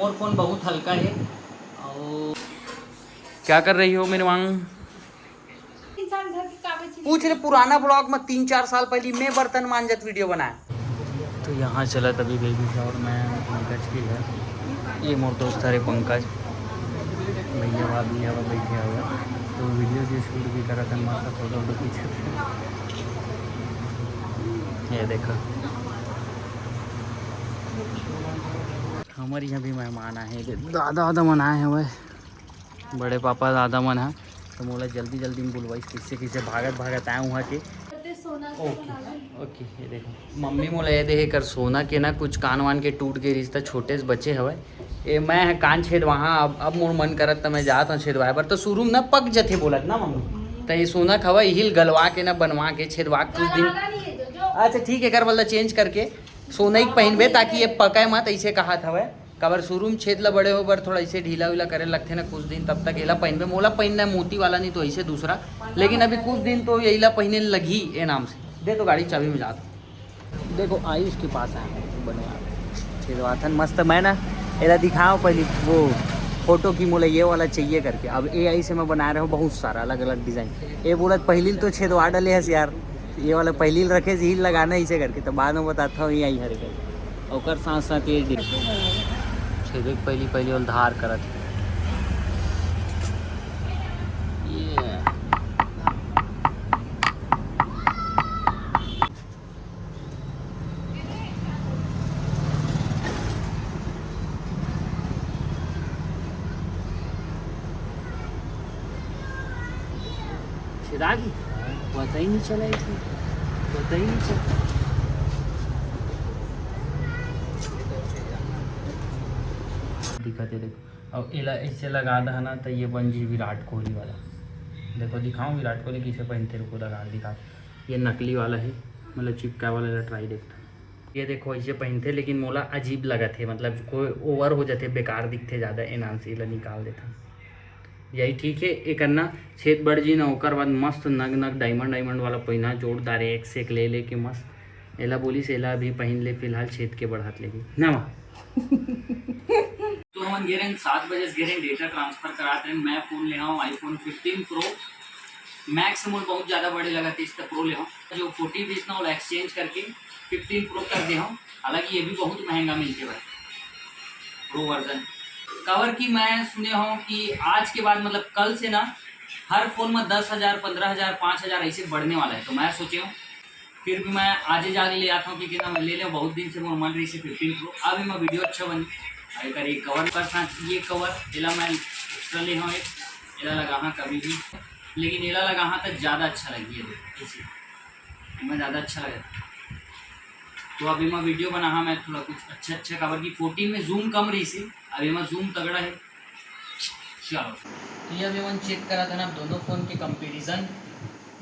मोर phone बहुत हल्का है। और क्या कर रही हो मेरे वांग? पूछ रहे पुराना ब्लॉग में 3-4 साल पहले मैं बर्तन मांजत वीडियो बनाया। तो यहाँ चला तभी बेबी शावर में पंकज की है। ये मोर दोस्त है पंकज भैया भाभी है बैठे हुआ। तो वीडियो जो शूट भी करा था मस्त फोटो वोटो खींचे थे। ये देखो हमारे यहाँ भी मेहमान आए थे। दादा मन आए हैं वह बड़े पापा दादा मन है। तो मोला जल्दी जल्दी में बुलवाई किससे भागत आए वहाँ के। ओके ये देखो मम्मी मोला ये देखे कर सोना के ना कुछ कान वान के टूट के रिश्ता छोटे से बच्चे हवे। ये मैं है कान छेद वहाँ अब मोर मन करत तो मैं जाता हूँ छेदवाए पर तो शुरू में ना पक जथे बोलत ना मम्मी। तो ये सोना खवा हिल गलवा के ना बनवा के छेदवा कुछ दिन। अच्छा ठीक है कर बोलता चेंज करके सोना ही पहनबे ताकि ये पकाए मत ऐसे कहा था वह कबर शुरू में छेद ला बड़े हो पर थोड़ा ऐसे ढीला वीला करे लगते ना कुछ दिन तब तक येला पहनबे। मोला पहनना है मोती वाला नहीं तो ऐसे दूसरा लेकिन अभी कुछ दिन तो यही ला पहनने लगी ये नाम से। दे तो गाड़ी चाबी में जाता देखो आई उसके पास आया बनवा छेदवाथन मस्त। मैं ना एला दिखाओ पहले वो फोटो की मोला ये वाला चाहिए करके। अब AI से मैं बना रहा हूँ बहुत सारा अलग अलग डिज़ाइन। ये बोलत पहली तो छेदवा डले है यार ये वाला पहली रखे झील लगाना इसे करके तो बाद में बताता हूँ ये आई हर कर और साथ साथ ये छेदे पहली वाला धार करत ये छेदागी पता ही नहीं चला इसे पता ही नहीं चला। दिखाते देखो अब एला ऐसे लगा दा ना तो ये बन जी विराट कोहली वाला। देखो दिखाऊं विराट कोहली किसे पहनते रुको लगा दिखा। ये नकली वाला है मतलब चिपका वाला ट्राई देखता। ये देखो ऐसे पहनते लेकिन मोला अजीब लगा थे मतलब कोई ओवर हो जाते बेकार दिखते ज़्यादा एनाम से एला निकाल देता। यही ठीक है एक अन्ना छेद बढ़ जी ना ओकर बाद मस्त नग नग डायमंड वाला पहिना जोरदार एक से एक ले के मस्त एला बोली से एला अभी पहन ले फिलहाल छेद के बढ़ात लेगी ना तो हम गिरें 7 बजे गिरें डेटा ट्रांसफर कराते हैं। मैं फ़ोन ले आऊँ iPhone 15 Pro मैक्स मोड बहुत ज़्यादा बड़े लगा थे इसका प्रो ले आऊँ जो 14 पीस ना वो एक्सचेंज करके 15 Pro कर दे हूँ। हालांकि ये भी बहुत महंगा मिलते भाई प्रो वर्जन कवर की। मैं सुने हूँ कि आज के बाद मतलब कल से ना हर फ़ोन में 10,000 15,000 5,000 ऐसे बढ़ने वाला है। तो मैं सोचे हूँ फिर भी मैं आज ही जाके ले आता हूँ क्योंकि ना मैं ले लें बहुत दिन से मैं मन रही से 15 Pro अभी मैं वीडियो अच्छा बनी अगर ये कवर पर साथ ये कवर एला मैं एक्स्ट्रा ले हाँ एक एला लगा हाँ कभी भी लेकिन एला लगा हाँ तक ज़्यादा अच्छा लगी है इसी मैं ज़्यादा अच्छा लगा। तो अभी मैं वीडियो बना हाँ मैं थोड़ा कुछ अच्छा कवर की 14 में जूम कम रही से अभी मैं जूम तगड़ा है। चलो तो ये अभी मैंने चेक करा था ना दोनों फ़ोन के कंपेरिजन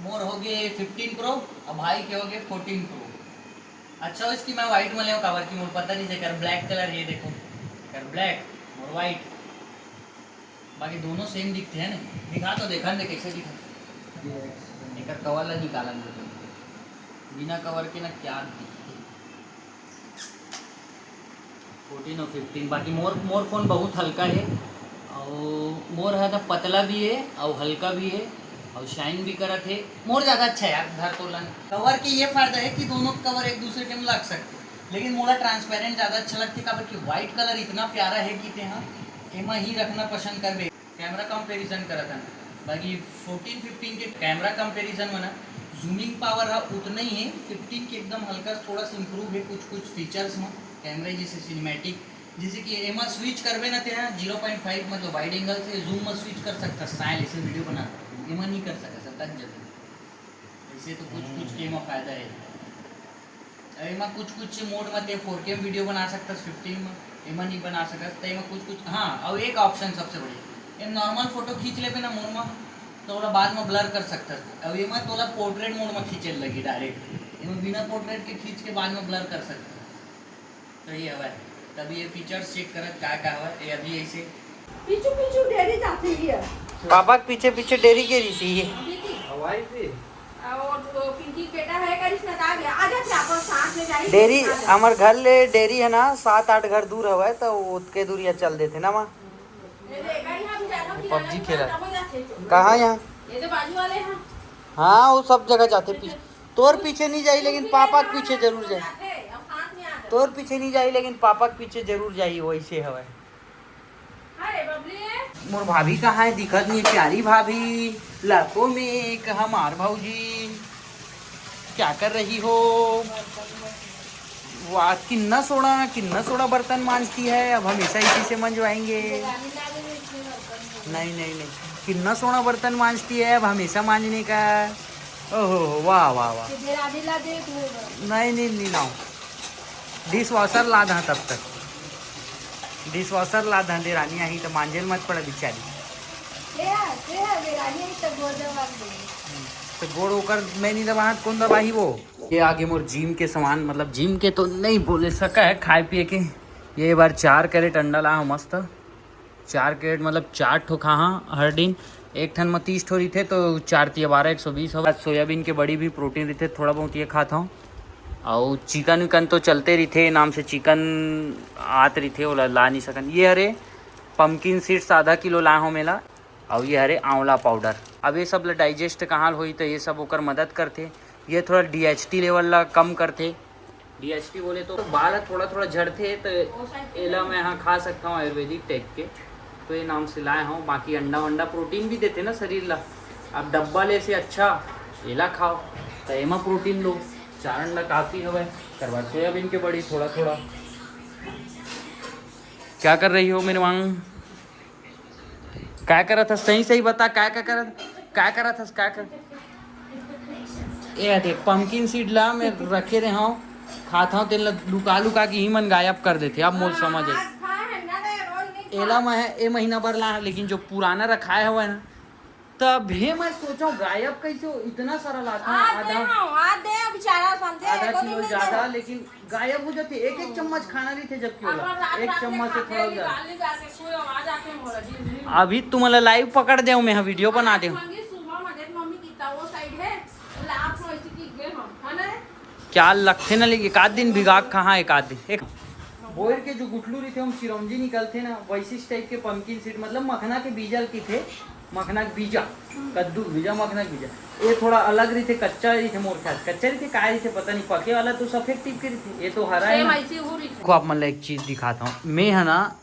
मोर हो गए 15 Pro और भाई के हो गए 14 Pro। अच्छा हो इसकी मैं वाइट में ले कवर की मुझे पता नहीं से कर ब्लैक कलर ये देखो कर ब्लैक और वाइट बाकी दोनों सेम दिखते हैं ना। दिखा तो देखा दे कैसे दिखा एक कवर ला निकाला बिना कवर के ना क्या दिखते 14 और 15 बाकी मोर फ़ोन बहुत हल्का है और मोर है तो पतला भी है और हल्का भी है और शाइन भी करा थे। मोर ज़्यादा अच्छा है यार धर तो कवर की ये फ़ायदा है कि दोनों कवर एक दूसरे के में लग सकते लेकिन मोला ट्रांसपेरेंट ज़्यादा अच्छा लगती कवर की वाइट कलर इतना प्यारा है कि ते हाँ एमा ही रखना पसंद कर कैमरा कंपेरिजन करा था। बाकी 14-15 के कैमरा कंपेरिजन में ना जूमिंग पावर है उतना ही है 15 के एकदम हल्का थोड़ा सा इम्प्रूव है कुछ फीचर्स में कैमरे जैसे सिनेमैटिक जैसे कि एमा स्विच करवे ना थे 0.5 मतलब वाइड एंगल से जूम में स्विच कर सकता स्टाइल ऐसे वीडियो बना एमा नहीं कर सकता सब जल्दी ऐसे तो कुछ के एमा फ़ायदा है। एमा कुछ मोड में 4K वीडियो बना सकता 15 में एमा नहीं बना सकता तो एमा कुछ हाँ और एक ऑप्शन सबसे बढ़िया ये नॉर्मल फ़ोटो खींच ले ना मोड में तो थोड़ा बाद में ब्लर कर सकता अब एमा थोड़ा पोर्ट्रेट मोड में खींचे लगी डायरेक्ट एमा बिना पोर्ट्रेट के खींच के बाद में ब्लर कर सकता तो ये है तभी ये फीचर्स चेक कर क्या हुआ ये अभी ऐसे पीछे डेरी जाती है पापा के पीछे डेरी के रही थी ये और पिंकी बेटा है करिश्मा आ गया आ जा आप साथ में जाइए डेरी हमार घर ले डेरी है ना 7-8 घर दूर हवे तो उतके दूरिया चल देते ना वहाँ पबजी खेला कहाँ यहाँ ये तो बाजू वाले हैं हाँ वो सब जगह जाते पीछे तोर पीछे नहीं जाई लेकिन पापा के पीछे जरूर जाए अब साथ में आ जा तोर पीछे नहीं जाई लेकिन पापा के पीछे जरूर जाई वैसे हवे अरे बबली मोर भाभी कहाँ है दिखत नहीं प्यारी भाभी लाखों में एक हमार भाऊजी क्या कर रही हो वाह किन्ना सोना बर्तन मांजती है अब हमेशा इसी से मंजवाएंगे नहीं किन्ना सोना बर्तन मांजती है अब हमेशा मांजने का ओहो वाह वाह वाह नहीं लाओ डिश वॉशर ला दा तब तक डिश वॉशर ला दा दे रानी आई तो मांझेल मत पड़ा बिचारी तो गोड़ होकर मैं नहीं दबा कौन दबाही वो ये आगे मोर जिम के सामान मतलब जिम के तो नहीं बोले सका है खाए पिए के ये बार 4 कैरेट अंडा ला मस्त 4 कैरेट मतलब 4 ठो खा हर दिन एक ठन में 30 ठो रही थे तो 4 × 12 120 हो सोयाबीन के बड़ी भी प्रोटीन रही थे थोड़ा बहुत ये खाता हूँ और चिकन विकन तो चलते रही थे नाम से चिकन आत रही थे वो ला नहीं सकन ये अरे पम्पकिन सीड्स आधा किलो ला हो मेला और ये हरे आंवला पाउडर अब ये सब डाइजेस्ट कहाँ हुई तो ये सब ओकर मदद करते ये थोड़ा DHT लेवल ला कम करते DHT बोले तो बाल थोड़ा झड़ते तो एला मैं यहाँ खा सकता हूँ आयुर्वेदिक टाइप के तो ये नाम से लाए हूँ बाकी अंडा वंडा प्रोटीन भी देते ना शरीर ला अब डब्बा ले से अच्छा एला खाओ तो एमा प्रोटीन लो 4 अंडा काफ़ी हवे करवा सोयाबीन के बड़ी थोड़ा क्या कर रही हो मेरे वांग क्या करा था सही बता क्या करा था क्या कर ये देख पंपकिन सीड ला मैं रखे रहे हूँ खाता हूँ तेल लुका के ही मन गायब कर देते अब मोल समझ आई एला मैं ए महीना भर ला लेकिन जो पुराना रखाया हुआ है ना तभी मैं सोचा गायब कैसे हो इतना सारा लाता हूँ आधा किलो ज्यादा लेकिन गायब हो जाते एक चम्मच खाना नहीं थे जबकि वाला 1 चम्मच से थोड़ा ज्यादा अभी तुम्हाला लाइव पकड़ दे मैं वीडियो बना दे क्या लगते ना लेकिन 1 दिन भिगा कहाँ 1 दिन एक बोर के जो गुटलू रही थे हम चिरौंजी निकलते ना वैसी टाइप के पंपकिन सीड मतलब मखना के बीजल की थे मखना के बीजा कद्दू बीजा मखना के बीजा ये थोड़ा अलग रही थे कच्चा रही थे मोर ख्याल कच्चा रही थे काय रही थे पता नहीं पके वाला तो सफेद टिप के रही थी ये तो हरा है को आप मतलब एक चीज दिखाता हूँ मैं है ना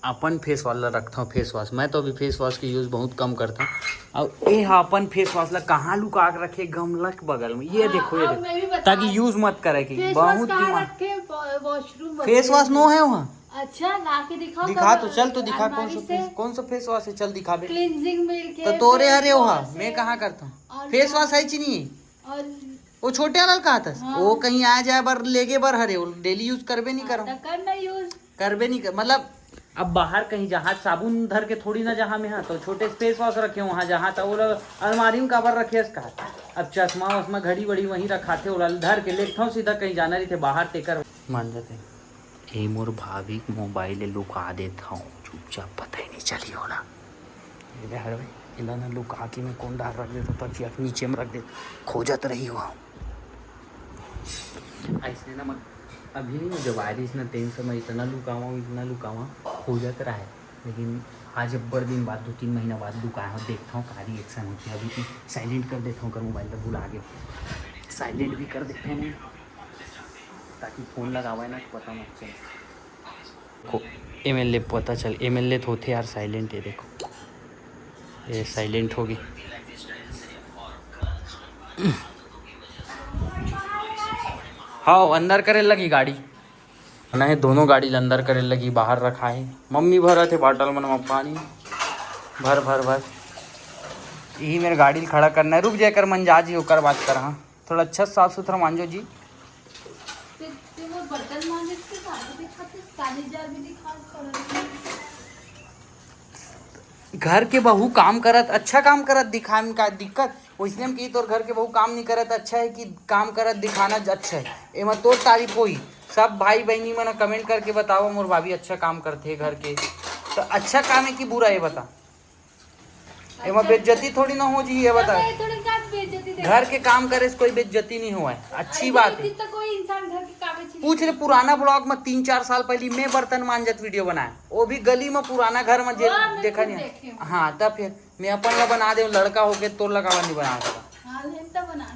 अपन फेस वाला रखता हूँ फेस वॉश मैं तो अभी फेस वॉश की यूज बहुत कम करता हूँ और ये अपन फेस वॉश ला कहाँ लुका के रखे गमला के बगल में ये देखो ताकि यूज मत करे की बहुत फेस वॉश नो है वहाँ अच्छा ला के दिखा तो चल तो दिखा कौन सा फेस वॉश है चल दिखा बे क्लींजिंग मिल्क तो तोरे हरे वहाँ मैं कहाँ करता हूँ फेस वॉश है नहीं और वो छोटे वाला कहा था वो कहीं आ जाए बर लेगे बर हरे वो डेली यूज करबे नहीं करो करबे नहीं कर मतलब अब बाहर कहीं जहाँ साबुन धर के थोड़ी ना जहाँ में हाँ तो छोटे फेस वॉश रखे वहाँ जहाँ था वो अलमारी में काबर रखे इसका अब चश्मा वश्मा घड़ी बड़ी वहीं रखाते वो धर के लेता हूँ सीधा कहीं जाना रही थे बाहर टेकर मान जाते ए मोर भाभी मोबाइल लुका देता हूँ चुपचाप पता ही नहीं चली होना हर भाई इला ना लुका के मैं कौन डाल रख देता ताकि आप नीचे में रख दे खोजत रही हो ऐसे ना मत अभी नहीं जब बारिश ना तेज समय इतना लुकावा खोजत रहा है लेकिन आज बड़े दिन बाद 2-3 महीना बाद लुकाया देखता हूँ कारी एक्शन होती है अभी साइलेंट कर देता हूँ अगर मोबाइल पर भूल आगे साइलेंट भी कर देते हैं ताकि फ़ोन लगावा ना पता मत चले MLA पता चल MLA तो थे यार साइलेंट है देखो ये साइलेंट होगी हाँ अंदर करे लगी गाड़ी ना है दोनों गाड़ी अंदर करे लगी बाहर रखा है मम्मी भरा थे बॉटल में पानी भर यही मेरे गाड़ी खड़ा करना है रुक जाकर मंजा जी होकर बात कर हाँ थोड़ा अच्छा साफ सुथरा मांझो जी घर के बहू काम करत अच्छा काम करत दिखाए में का दिक्कत इसलिए हम की तोर घर के बहू काम नहीं करत अच्छा है कि काम करत दिखाना अच्छा है एमा तोर तारीफ होई सब भाई बहनी मन कमेंट करके बताओ मोर भाभी अच्छा काम करते है घर के तो अच्छा काम है कि बुरा है बता एमा बेइज्जती थोड़ी ना हो जी ये बता थोड़ी का बेइज्जती घर के काम करे से कोई बेइज्जती नहीं हुआ है, अच्छी बात है। तो कोई इंसान घर के कागज पूछ ले पुराना ब्लॉग में 3-4 साल पहले मैं बर्तन मांजत वीडियो बनाया, वो भी गली में पुराना घर में देखा नहीं। हाँ तब फिर मैं अपन ला बना दे, लड़का होके तोर लगा नहीं बना सका।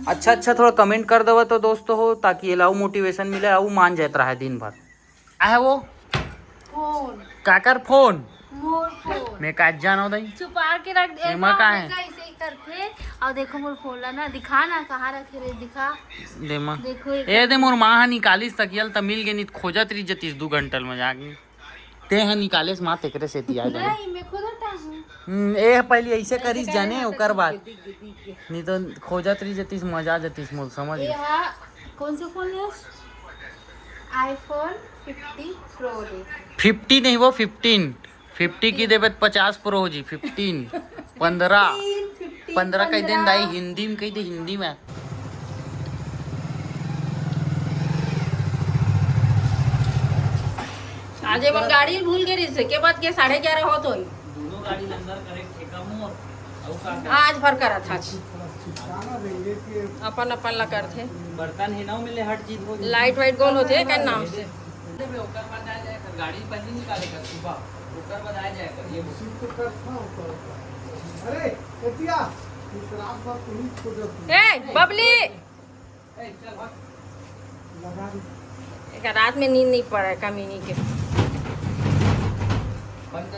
अच्छा थोड़ा कमेंट कर दो तो दोस्तों हो, ताकि लाऊ मोटिवेशन मिले, आऊ मान जाता रहा दिन भर। है वो फोन काकर फोन मोर फोन मैं का जानो दई छुपा के रख दे। एमा का है? ऐसे ही करके और देखो मोर फोन ला ना, दिखा ना कहाँ रखे रे, दिखा दे मां देखो ए दे मोर मां निकालिस तकियल त मिल गे नहीं खोजत रही जतीस 2 घंटल में जाके ते ह निकालेस मां तेकरे से दिया जाने। नहीं मैं खुद हटा हूँ। ए पहले ऐसे करिस जाने ओकर बाद नहीं तो खोजत रही जतीस मजा जतीस मोल समझ ये हाँ कौन सा फोन लिया? आईफोन 50 प्रो ले। 50 नहीं वो 15 की देबे 50 प्रो हो जी 15 15 कह दे दाई हिंदी में कह दे हिंदी में। आज मन गाड़ी भूल गई से के बाद के 11:30 हो तो दोनों गाड़ी अंदर करेक्ट ठेका हूं और आज भर करा था अपन अपन ला करथे। बर्तन ही ना मिले हर चीज हो लाइट वाइट गोल होते का नाम से ओकर बाद आ जाएगा गाड़ी पहले निकाले कर सुबह ओकर बाद आ जाएगा ये अरे एतिया रात भर तू ही खोजत ए बबली चल भाग लगा दी। एक रात में नींद नहीं पड़ा कमीनी के। बंद कर